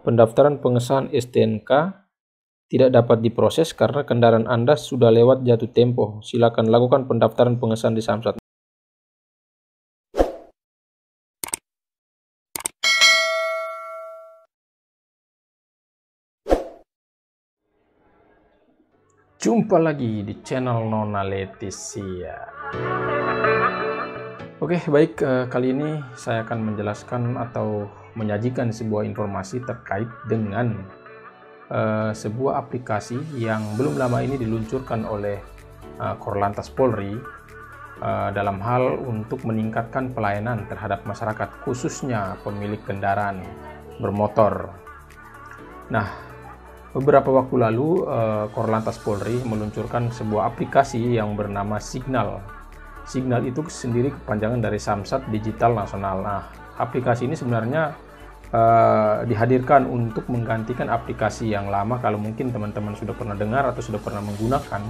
Pendaftaran pengesahan STNK tidak dapat diproses karena kendaraan Anda sudah lewat jatuh tempo. Silakan lakukan pendaftaran pengesahan di Samsat. Jumpa lagi di channel Nona Leticia. Oke, baik, kali ini saya akan menjelaskan atau menyajikan sebuah informasi terkait dengan sebuah aplikasi yang belum lama ini diluncurkan oleh Korlantas Polri dalam hal untuk meningkatkan pelayanan terhadap masyarakat, khususnya pemilik kendaraan bermotor. Nah, beberapa waktu lalu Korlantas Polri meluncurkan sebuah aplikasi yang bernama Signal. Signal itu sendiri kepanjangan dari Samsat Digital Nasional. Nah, aplikasi ini sebenarnya dihadirkan untuk menggantikan aplikasi yang lama. Kalau mungkin teman-teman sudah pernah dengar atau sudah pernah menggunakan,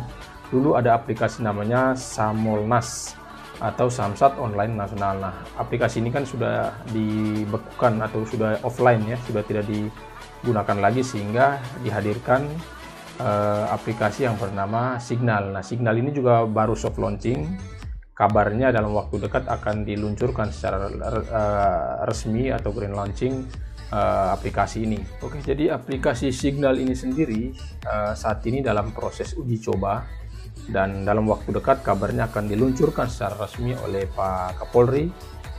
dulu ada aplikasi namanya Samolnas atau Samsat Online Nasional. Nah, aplikasi ini kan sudah dibekukan atau sudah offline ya, sudah tidak digunakan lagi, sehingga dihadirkan aplikasi yang bernama Signal. Nah, Signal ini juga baru soft launching. Kabarnya dalam waktu dekat akan diluncurkan secara resmi atau grand launching aplikasi ini. Oke, jadi aplikasi Signal ini sendiri saat ini dalam proses uji coba, dan dalam waktu dekat kabarnya akan diluncurkan secara resmi oleh Pak Kapolri,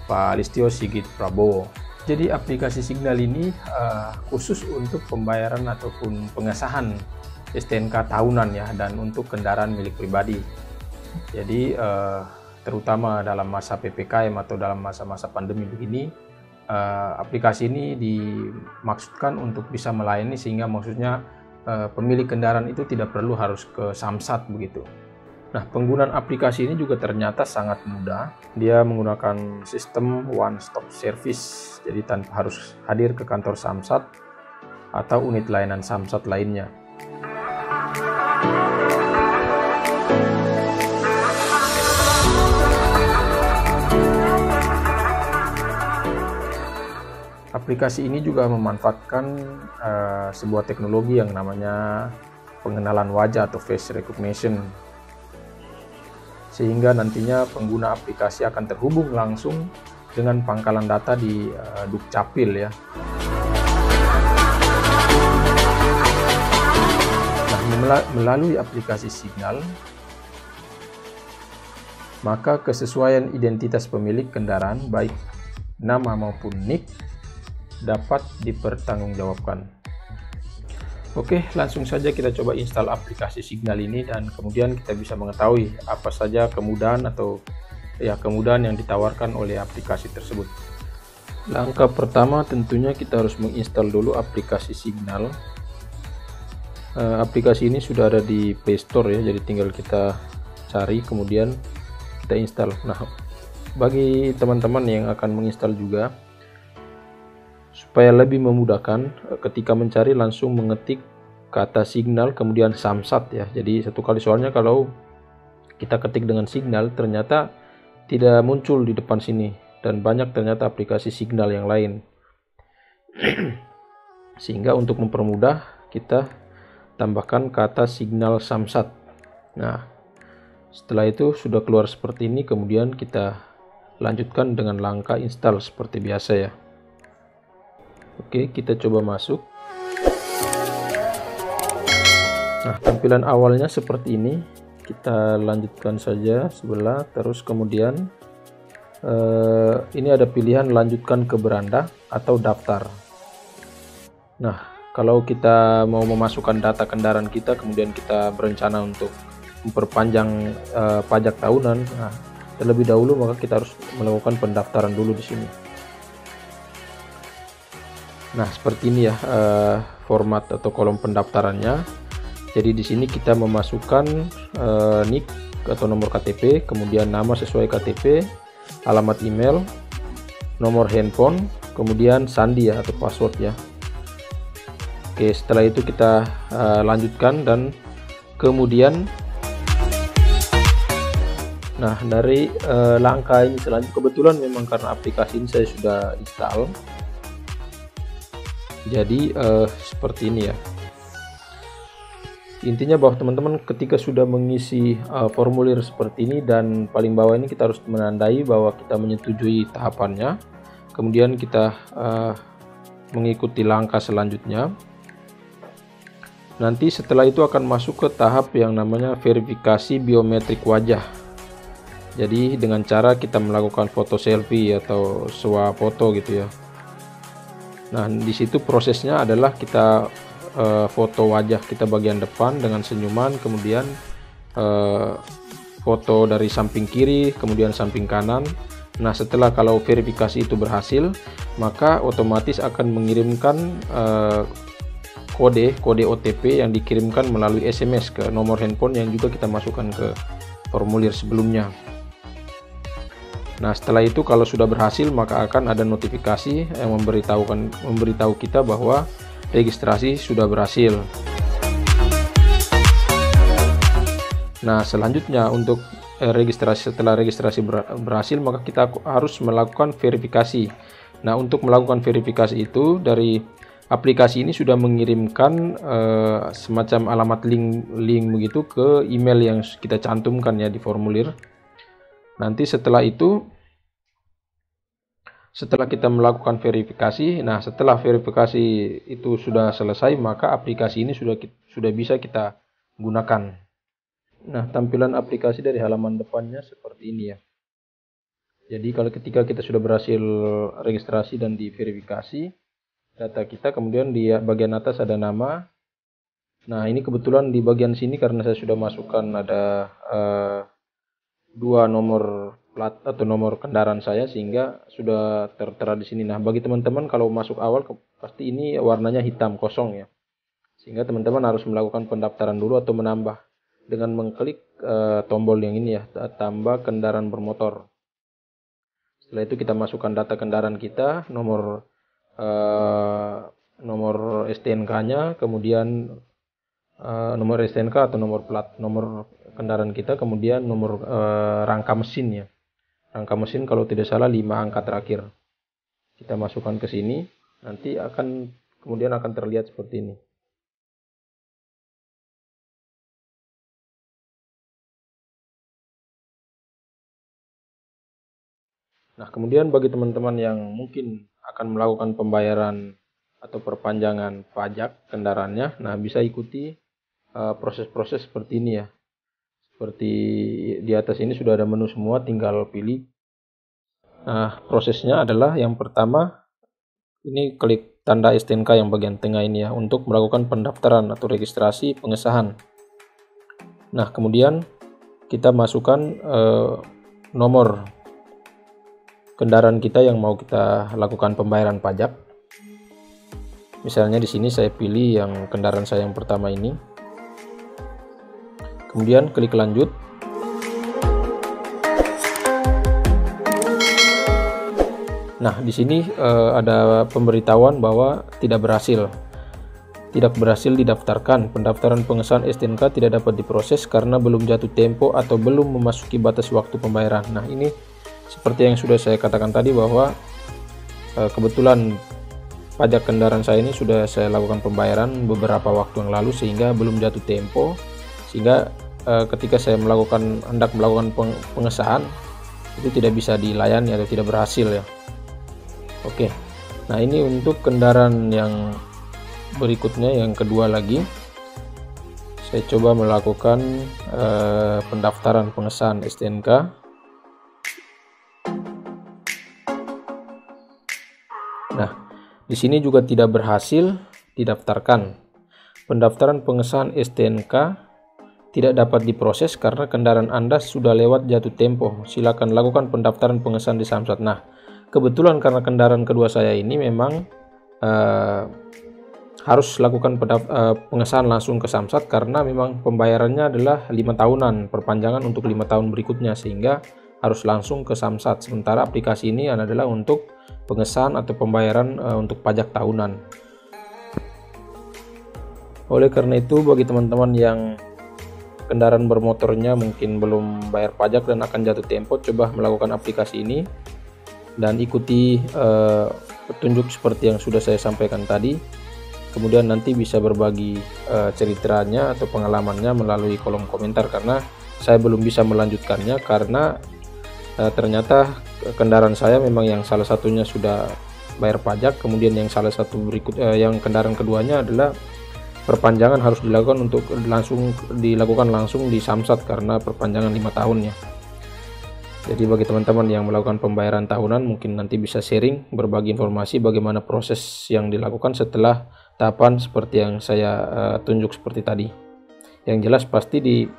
Pak Listio Sigit Prabowo. Jadi aplikasi Signal ini khusus untuk pembayaran ataupun pengesahan STNK tahunan ya, dan untuk kendaraan milik pribadi. Jadi terutama dalam masa PPKM atau dalam masa-masa pandemi begini, aplikasi ini dimaksudkan untuk bisa melayani, sehingga maksudnya pemilik kendaraan itu tidak perlu harus ke Samsat begitu. Nah, penggunaan aplikasi ini juga ternyata sangat mudah. Dia menggunakan sistem one stop service, jadi tanpa harus hadir ke kantor Samsat atau unit layanan Samsat lainnya. Aplikasi ini juga memanfaatkan sebuah teknologi yang namanya pengenalan wajah atau face recognition, sehingga nantinya pengguna aplikasi akan terhubung langsung dengan pangkalan data di Dukcapil ya. Nah, melalui aplikasi Signal, maka kesesuaian identitas pemilik kendaraan, baik nama maupun NIK, dapat dipertanggungjawabkan. Oke, langsung saja kita coba install aplikasi Signal ini, dan kemudian kita bisa mengetahui apa saja kemudahan atau ya kemudahan yang ditawarkan oleh aplikasi tersebut. Langkah pertama tentunya kita harus menginstal dulu aplikasi Signal. Aplikasi ini sudah ada di Play Store ya, jadi tinggal kita cari kemudian kita install. Nah, bagi teman-teman yang akan menginstal juga, supaya lebih memudahkan, ketika mencari langsung mengetik kata Signal kemudian Samsat ya. Jadi satu kali, soalnya kalau kita ketik dengan Signal ternyata tidak muncul di depan sini, dan banyak ternyata aplikasi Signal yang lain. Sehingga untuk mempermudah, kita tambahkan kata Signal Samsat. Nah, setelah itu sudah keluar seperti ini, kemudian kita lanjutkan dengan langkah install seperti biasa ya. Oke, kita coba masuk. Nah, tampilan awalnya seperti ini. Kita lanjutkan saja sebelah, terus kemudian ini ada pilihan lanjutkan ke beranda atau daftar. Nah, kalau kita mau memasukkan data kendaraan kita, kemudian kita berencana untuk memperpanjang pajak tahunan, nah, terlebih dahulu maka kita harus melakukan pendaftaran dulu di sini. Nah, seperti ini ya format atau kolom pendaftarannya. Jadi di sini kita memasukkan NIK atau nomor KTP, kemudian nama sesuai KTP, alamat email, nomor handphone, kemudian sandi ya atau password ya. Oke, setelah itu kita lanjutkan, dan kemudian nah dari langkah ini selanjutnya, kebetulan memang karena aplikasi ini saya sudah install, Jadi seperti ini ya. Intinya bahwa teman-teman ketika sudah mengisi formulir seperti ini, dan paling bawah ini kita harus menandai bahwa kita menyetujui tahapannya. Kemudian kita mengikuti langkah selanjutnya. Nanti setelah itu akan masuk ke tahap yang namanya verifikasi biometrik wajah. Jadi dengan cara kita melakukan foto selfie atau swafoto gitu ya. Nah, di situ prosesnya adalah kita foto wajah kita bagian depan dengan senyuman, kemudian foto dari samping kiri, kemudian samping kanan. Nah, setelah kalau verifikasi itu berhasil, maka otomatis akan mengirimkan kode OTP yang dikirimkan melalui SMS ke nomor handphone yang juga kita masukkan ke formulir sebelumnya. Nah, setelah itu kalau sudah berhasil, maka akan ada notifikasi yang memberitahu kita bahwa registrasi sudah berhasil. Nah, selanjutnya untuk setelah registrasi berhasil, maka kita harus melakukan verifikasi. Nah, untuk melakukan verifikasi itu, dari aplikasi ini sudah mengirimkan semacam alamat link begitu ke email yang kita cantumkan ya di formulir. Nanti setelah itu, setelah kita melakukan verifikasi, nah setelah verifikasi itu sudah selesai, maka aplikasi ini sudah bisa kita gunakan. Nah, tampilan aplikasi dari halaman depannya seperti ini ya. Jadi kalau ketika kita sudah berhasil registrasi dan diverifikasi data kita, kemudian di bagian atas ada nama. Nah, ini kebetulan di bagian sini karena saya sudah masukkan ada 2 nomor plat atau nomor kendaraan saya, sehingga sudah tertera di sini. Nah, bagi teman-teman kalau masuk awal pasti ini warnanya hitam kosong ya, sehingga teman-teman harus melakukan pendaftaran dulu atau menambah dengan mengklik tombol yang ini ya, tambah kendaraan bermotor. Setelah itu kita masukkan data kendaraan kita, nomor STNK-nya, kemudian nomor STNK atau nomor plat nomor kendaraan kita, kemudian nomor rangka mesin ya. Rangka mesin kalau tidak salah 5 angka terakhir. Kita masukkan ke sini, nanti kemudian akan terlihat seperti ini. Nah, kemudian bagi teman-teman yang mungkin akan melakukan pembayaran atau perpanjangan pajak kendaraannya, nah bisa ikuti proses-proses seperti ini ya. Seperti di atas ini sudah ada menu semua, tinggal pilih. Nah, prosesnya adalah yang pertama, ini klik tanda STNK yang bagian tengah ini ya, untuk melakukan pendaftaran atau registrasi pengesahan. Nah, kemudian kita masukkan nomor kendaraan kita yang mau kita lakukan pembayaran pajak. Misalnya di sini saya pilih yang kendaraan saya yang pertama ini. Kemudian klik lanjut. Nah, di sini ada pemberitahuan bahwa tidak berhasil didaftarkan. Pendaftaran pengesahan STNK tidak dapat diproses karena belum jatuh tempo atau belum memasuki batas waktu pembayaran. Nah, ini seperti yang sudah saya katakan tadi bahwa kebetulan pajak kendaraan saya ini sudah saya lakukan pembayaran beberapa waktu yang lalu, sehingga belum jatuh tempo, sehingga ketika saya hendak melakukan pengesahan itu tidak bisa dilayani atau tidak berhasil ya. Oke, nah ini untuk kendaraan yang berikutnya, yang kedua lagi, saya coba melakukan pendaftaran pengesahan STNK. Nah, di sini juga tidak berhasil didaftarkan. Pendaftaran pengesahan STNK tidak dapat diproses karena kendaraan Anda sudah lewat jatuh tempo. Silakan lakukan pendaftaran pengesahan di Samsat. Nah, kebetulan karena kendaraan kedua saya ini memang harus lakukan pengesahan langsung ke Samsat, karena memang pembayarannya adalah 5 tahunan, perpanjangan untuk 5 tahun berikutnya, sehingga harus langsung ke Samsat. Sementara aplikasi ini adalah untuk pengesahan atau pembayaran untuk pajak tahunan. Oleh karena itu, bagi teman-teman yang kendaraan bermotornya mungkin belum bayar pajak dan akan jatuh tempo, coba melakukan aplikasi ini. dan ikuti petunjuk seperti yang sudah saya sampaikan tadi. Kemudian nanti bisa berbagi ceritanya atau pengalamannya melalui kolom komentar, karena saya belum bisa melanjutkannya karena ternyata kendaraan saya memang yang salah satunya sudah bayar pajak, kemudian yang salah satu yang kendaraan keduanya adalah perpanjangan harus dilakukan langsung di Samsat karena perpanjangan 5 tahun ya. Jadi bagi teman-teman yang melakukan pembayaran tahunan, mungkin nanti bisa sharing, berbagi informasi bagaimana proses yang dilakukan setelah tahapan seperti yang saya tunjuk seperti tadi. Yang jelas pasti di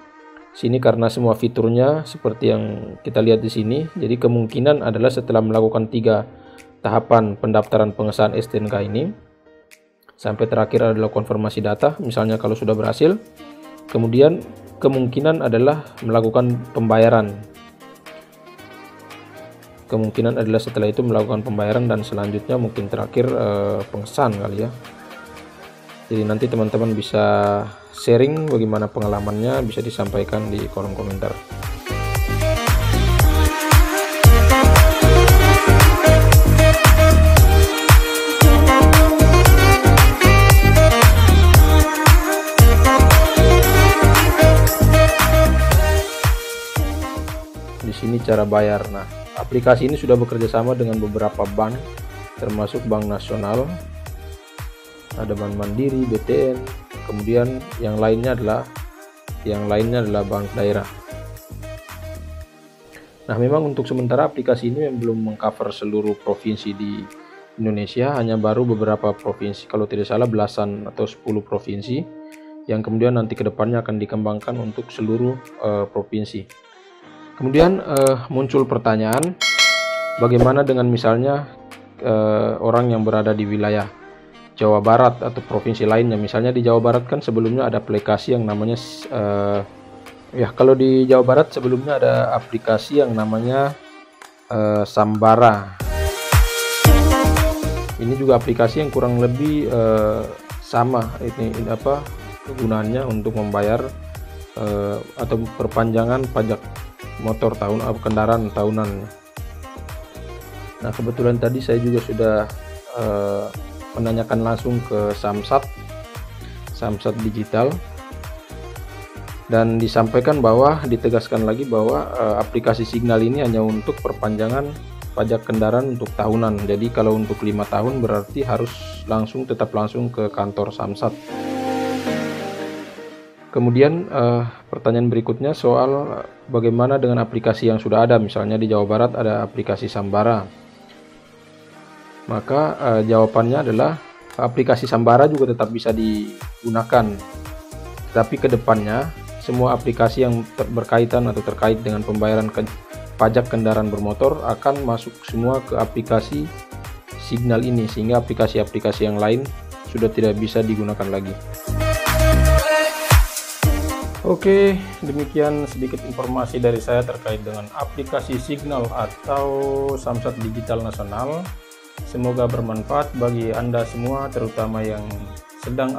sini karena semua fiturnya seperti yang kita lihat di sini, jadi kemungkinan adalah setelah melakukan 3 tahapan pendaftaran pengesahan STNK ini, sampai terakhir adalah konfirmasi data, misalnya kalau sudah berhasil, kemudian kemungkinan adalah melakukan pembayaran. Kemungkinan adalah setelah itu melakukan pembayaran dan selanjutnya mungkin terakhir pengesahan kali ya. Jadi nanti teman-teman bisa sharing bagaimana pengalamannya, bisa disampaikan di kolom komentar. Di sini cara bayar. Nah, aplikasi ini sudah bekerja sama dengan beberapa bank, termasuk Bank Nasional, ada Bank Mandiri, BTN, kemudian yang lainnya adalah bank daerah. Nah, memang untuk sementara aplikasi ini belum mengcover seluruh provinsi di Indonesia, hanya baru beberapa provinsi, kalau tidak salah belasan atau 10 provinsi, yang kemudian nanti kedepannya akan dikembangkan untuk seluruh provinsi. Kemudian muncul pertanyaan, bagaimana dengan misalnya orang yang berada di wilayah Jawa Barat atau provinsi lainnya. Misalnya di Jawa Barat kan sebelumnya ada aplikasi yang namanya kalau di Jawa Barat sebelumnya ada aplikasi yang namanya Sambara. Ini juga aplikasi yang kurang lebih sama ini apa kegunaannya untuk membayar atau perpanjangan pajak motor kendaraan tahunan. Nah, kebetulan tadi saya juga sudah menanyakan langsung ke Samsat Digital, dan disampaikan bahwa ditegaskan lagi bahwa aplikasi Signal ini hanya untuk perpanjangan pajak kendaraan untuk tahunan. Jadi kalau untuk 5 tahun berarti harus tetap langsung ke kantor Samsat. Kemudian pertanyaan berikutnya soal bagaimana dengan aplikasi yang sudah ada, misalnya di Jawa Barat ada aplikasi Sambara. Maka jawabannya adalah aplikasi Sambara juga tetap bisa digunakan, tapi kedepannya semua aplikasi yang berkaitan atau terkait dengan pembayaran pajak kendaraan bermotor akan masuk semua ke aplikasi Signal ini, sehingga aplikasi-aplikasi yang lain sudah tidak bisa digunakan lagi. Oke, demikian sedikit informasi dari saya terkait dengan aplikasi Signal atau Samsat Digital Nasional. Semoga bermanfaat bagi Anda semua, terutama yang sedang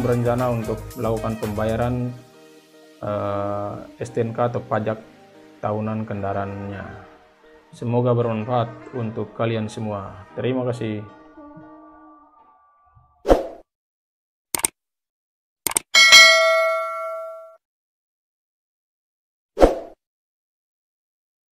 berencana untuk melakukan pembayaran STNK atau pajak tahunan kendaraannya. Semoga bermanfaat untuk kalian semua. Terima kasih.